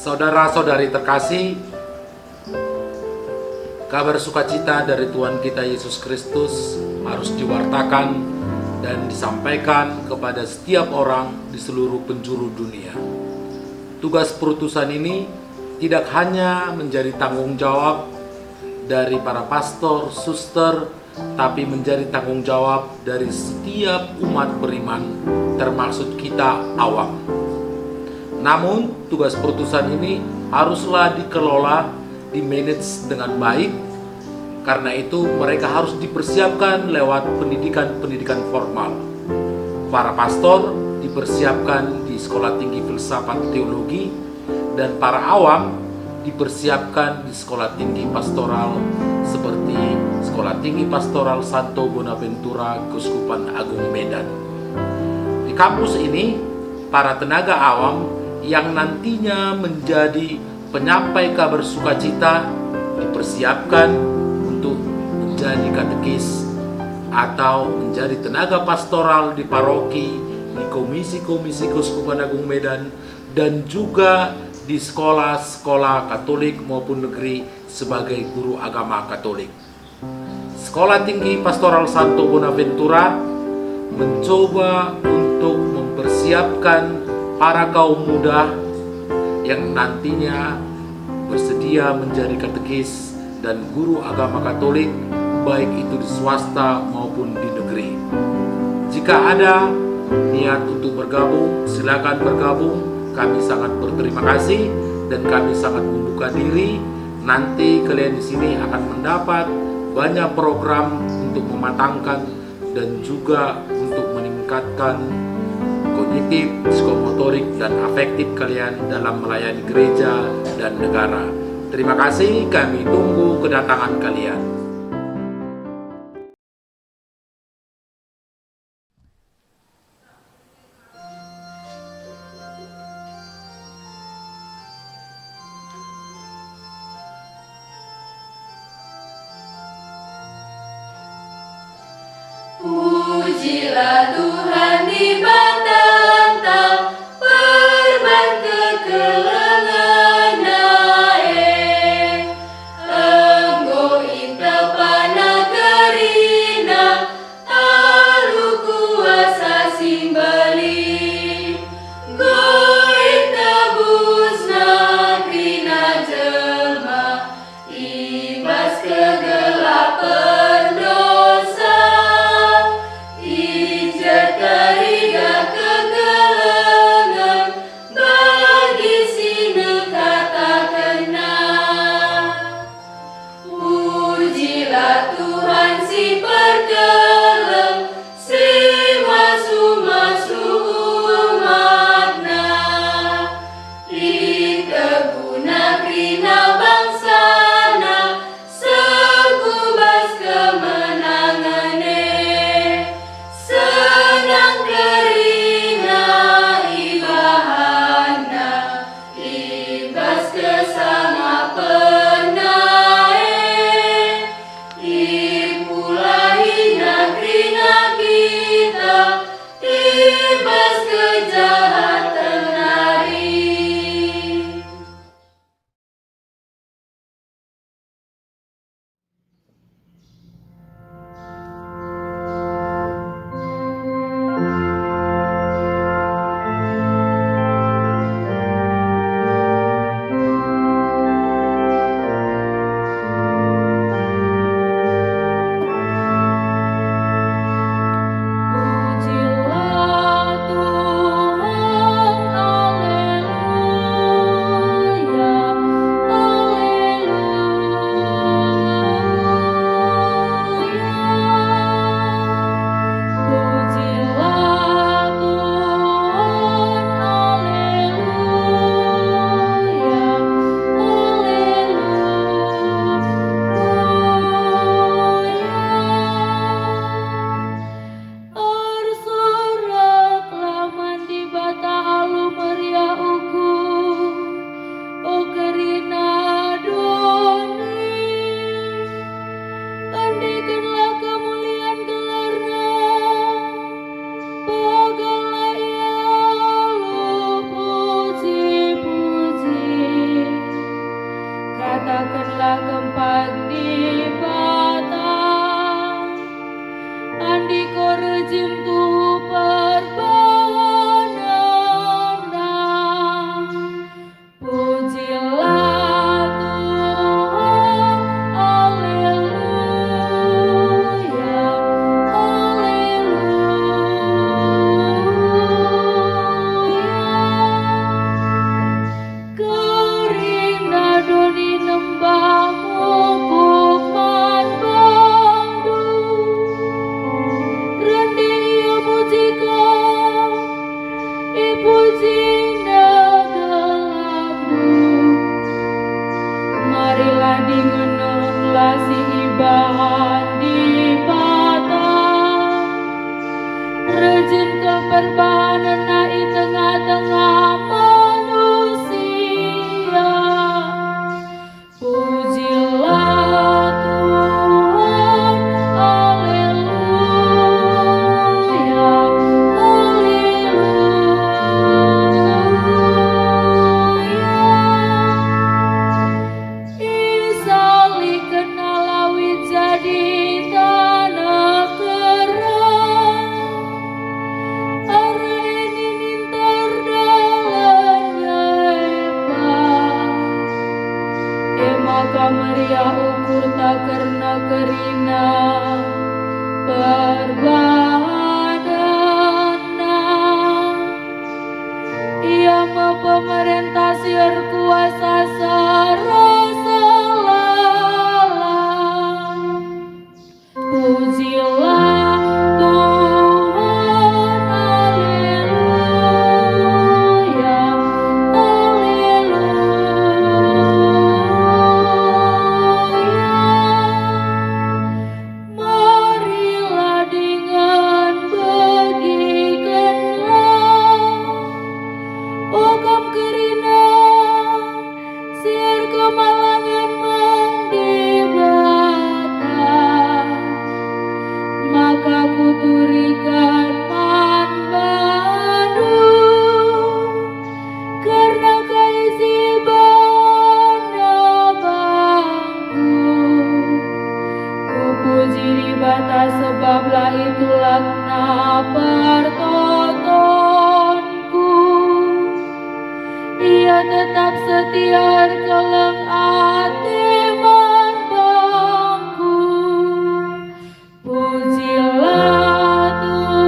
Saudara-saudari terkasih, kabar sukacita dari Tuhan kita Yesus Kristus harus diwartakan dan disampaikan kepada setiap orang di seluruh penjuru dunia. Tugas perutusan ini tidak hanya menjadi tanggung jawab dari para pastor, suster, tapi menjadi tanggung jawab dari setiap umat beriman, termasuk kita awam. Namun, tugas perutusan ini haruslah dikelola, dimanage dengan baik. Karena itu, mereka harus dipersiapkan lewat pendidikan formal. Para pastor dipersiapkan di Sekolah Tinggi Filsafat Teologi, dan para awam dipersiapkan di Sekolah Tinggi Pastoral seperti Sekolah Tinggi Pastoral Santo Bonaventura, Keuskupan Agung Medan. Di kampus ini, para tenaga awam yang nantinya menjadi penyampai kabar sukacita dipersiapkan untuk menjadi katekis atau menjadi tenaga pastoral di paroki, di komisi-komisi Keuskupan Agung Medan, dan juga di sekolah-sekolah Katolik maupun negeri sebagai guru agama Katolik. Sekolah Tinggi Pastoral Santo Bonaventura mencoba untuk mempersiapkan para kaum muda yang nantinya bersedia menjadi katekis dan guru agama Katolik, baik itu di swasta maupun di negeri. Jika ada niat untuk bergabung, silakan bergabung. Kami sangat berterima kasih dan kami sangat membuka diri. Nanti kalian di sini akan mendapat banyak program untuk mematangkan dan juga untuk meningkatkan kognitif, psikomotorik, dan afektif kalian dalam melayani gereja dan negara. Terima kasih, kami tunggu kedatangan kalian. Pujilah Tuhan di bantang perban kekelengan nae, enggo intepana kerina alu kuasa simbali, goit tebusna krina jelma ibas kegelapan dosa. Ijet dina gelapmu. Marilah dingenunglah si ibahan di patah, rejin keperbahanan i tengah-tengah manusia. Pujilah Tuhan, haleluya, haleluya. Isali kenalawi jadi tanah kerang, ara ini nintar dalannya maka meriah ukur tak karena kerina perbadana. Ia pemerintah siar kuasa sarasa lalang. Pujilah Tuhan, haleluya, haleluya. Marilah dengan bagikanlah, oh kam kerina siar kemalangan mendibata, maka kuturikan manbadu karena kaisi bana bangku. Kupuji di batas sebablah itulah pertontonku. Ia tetap setia keleng ati manbangku. Pujilah Tuhan,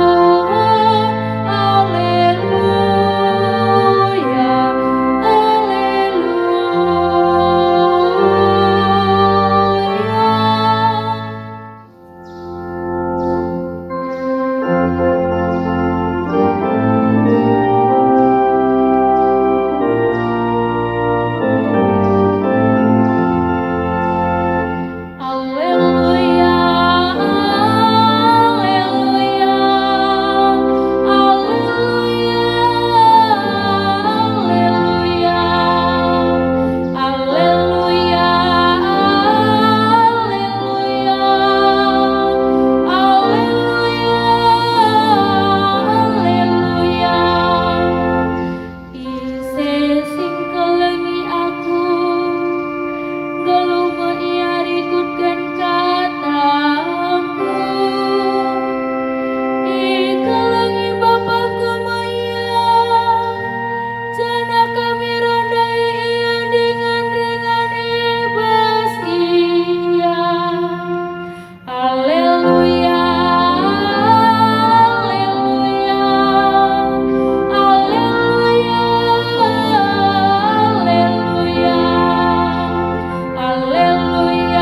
haleluya,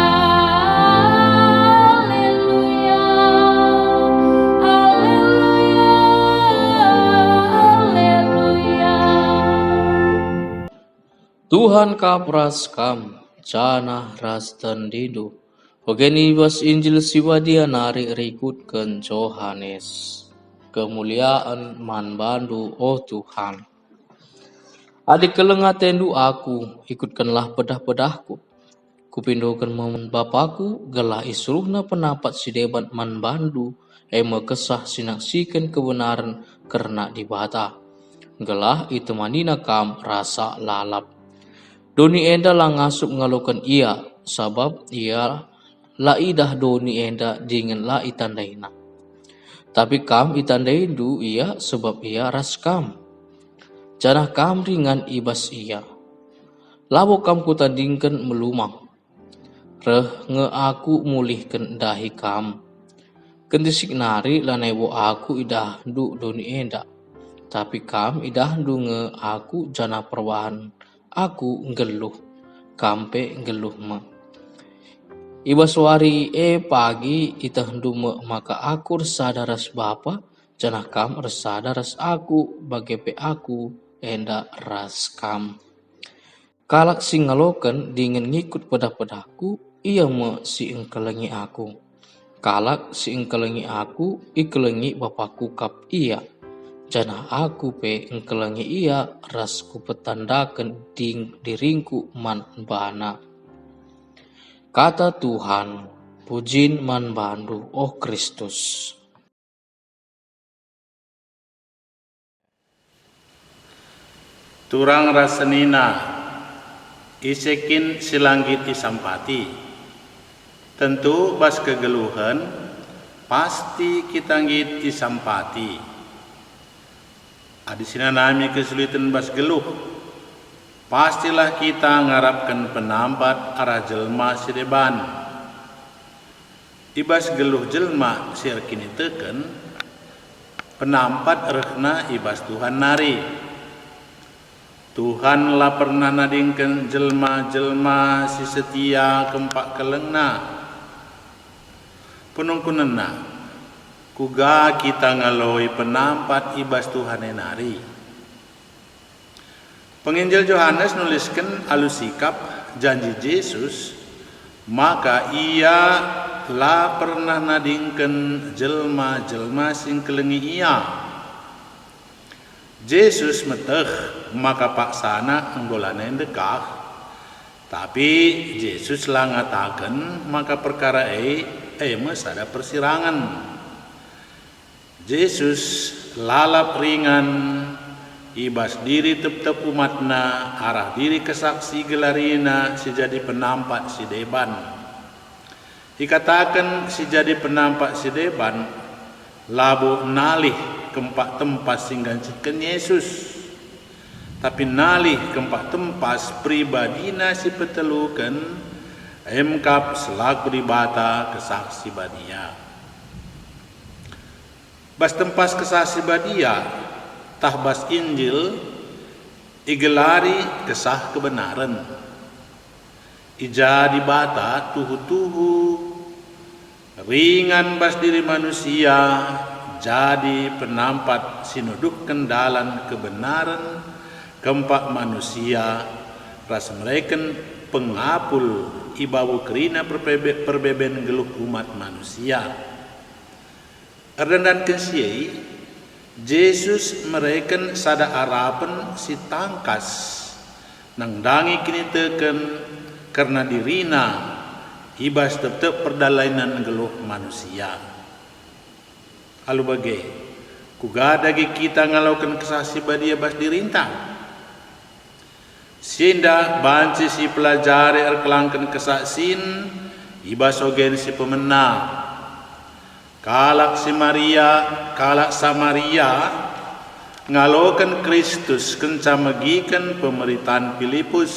haleluya. Tuhan kapras kam jana ras tendidu. Ogeni was Injil siwadia nari rikutkan Johannes. Kemuliaan man bandu oh Tuhan. Adik kelengat tendu aku, ikutkanlah pedah-pedahku. Kupindokan momen Bapakku, gelah isruhna penapat si debat man bandu, kesah sinaksikan kebenaran karena dibata. Gelah itu manina kam rasa lalap. Doni enda lang ngasup ngalokan ia, sabab ia laidah doni enda dengan la itandaina. Tapi kam itandaindu ia sebab ia ras kam. Janah kam ringan ibas ia. Labo kam kutandingkan melumang. Reh nge aku mulihkan dahi kam. Kendisik nari lanebo aku idah du doni enda. Tapi kam idah du nge aku jana perwahan. Aku ngeluh, kampe ngeluh ma. Iba suari pagi itahdu maka aku resadaras bapa, janah kam resadaras aku bagepe aku enda raskam. Kalak sing ngaloken dingin ngikut pedah-pedahku, ia me si engkelengi aku. Kalak si engkelengi aku, ikelengi Bapakku kap ia. Jana aku pe engkelengi ia, ras ku petandaken diringku man bana. Kata Tuhan, pujin man bandu, oh Kristus. Turang rasenina isekin silanggit isampati. Tentu bas kegeluhan pasti kita ngit isampati. Adisina nami kesulitan bas geluh. Pastilah kita ngarapkan penampat arah jelma sideban. Ibas geluh jelma siar kini teken penampat rehna ibas Tuhan nari. Tuhan lah pernah nadingkan jelma-jelma si setia kempak kelengna. Penungkunena kuga kita ngaloi penampat ibas Tuhan enari. Penginjil Yohanes nuliskan alusikap janji Yesus, maka ia lah pernah nadingkan jelma-jelma sing kelengi ia. Yesus meteh maka paksana enggolanen dekah, tapi Yesus lah ngatakan maka perkara mes ada persirangan. Yesus lalap ringan ibas diri tep-tep umatna arah diri kesaksi gelarina si jadi penampak si deban. Dikatakan si jadi penampak si deban labu nalih kempak tempas singgancitkan Yesus, tapi nalih kempak tempas pribadina si petelukan emkap selaku dibata kesaksi badia. Bas tempas kesaksi badia tahbas Injil igelari kesah kebenaran. Ija dibata tuhu-tuhu ringan bas diri manusia jadi penampat sinuduh kendalan kebenaran kempak manusia ras mereken pengapul ibawu kerina perbeben geluh umat manusia. Erdan kesiai Yesus mereken sada harapan si tangkas nang dangi kini teken karena dirina ibas tetep perdalainan geluh manusia. Alu bagai kugadagi kita ngalaukan kesaksi badia bas dirintang. Sinda banci si pelajari erkelangkan kesaksin ibas ogen si pemenang. Kalak si Maria, kalak Samaria ngalokan Kristus kenca megikan pemerintahan Filipus.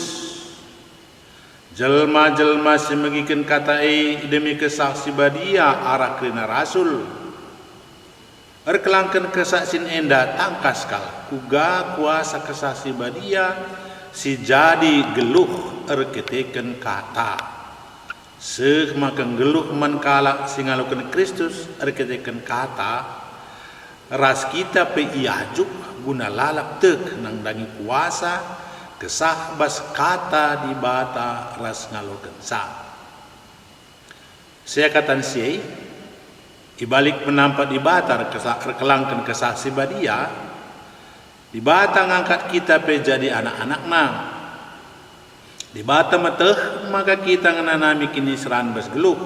Jelma-jelma si megikan kata demi kesaksi badia arah kerina rasul. Erkelangkan kesaksin enda tangkas kal kuga kuasa kesaksi badia si jadi geluh erketeken kata. Seh makan geluh man kalak singalukan Kristus erketeken kata ras kita pe iajuk guna lalap tek nang dangi kuasa kesah bas kata di bata ras ngalokan sa. Saya katan siai ibalik menampak di bata rekelangkan kesaksi badia di bata ngangkat kita pe jadi anak-anak nang. Di bata meteh maka kita ngananami kini seran bas geluh.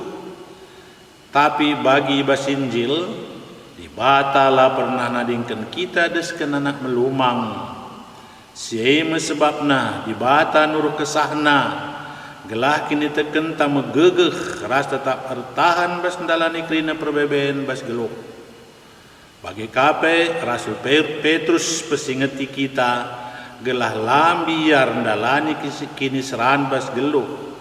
Tapi bagi bas Injil di bata lah pernah nadingkan kita desken anak melumang. Siai mesebabna di bata nuruh kesahna gelah kini teken ta megegeh ras tetap bertahan bas ndalani kerina perbeben bas geluh. Bagi kape Rasul Petrus pesingeti kita gelah lambiar ndalani kini seran bas geluh,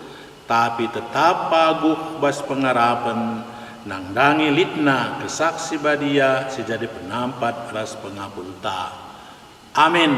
tapi tetap paguh bas pengarapan nang dangi litna kesaksi badia sejadi penampat ras pengapulta. Amin.